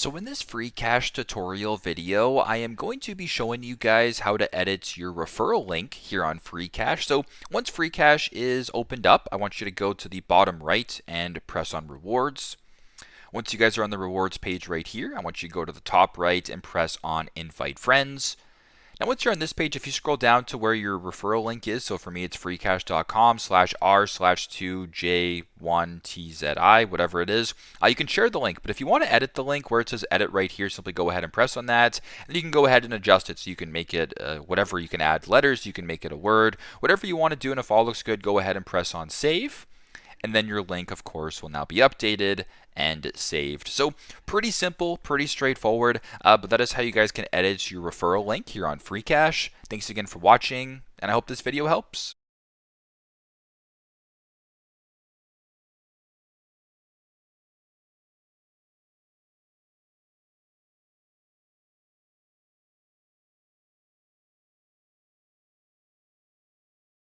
So in this Freecash tutorial video, I am going to be showing you guys how to edit your referral link here on Freecash. So once Freecash is opened up, I want you to go to the bottom right and press on rewards. Once you guys are on the rewards page right here, I want you to go to the top right and press on invite friends. Now, once you're on this page, if you scroll down to where your referral link is, so for me it's freecash.com/r/2j1tzI, whatever it is, you can share the link. But if you want to edit the link where it says edit right here, simply go ahead and press on that. And you can go ahead and adjust it so you can make it whatever. You can add letters, you can make it a word, whatever you want to do. And if all looks good, go ahead and press on save. And then your link, of course, will now be updated and saved. So pretty simple, pretty straightforward, but that is how you guys can edit your referral link here on Freecash. Thanks again for watching, and I hope this video helps.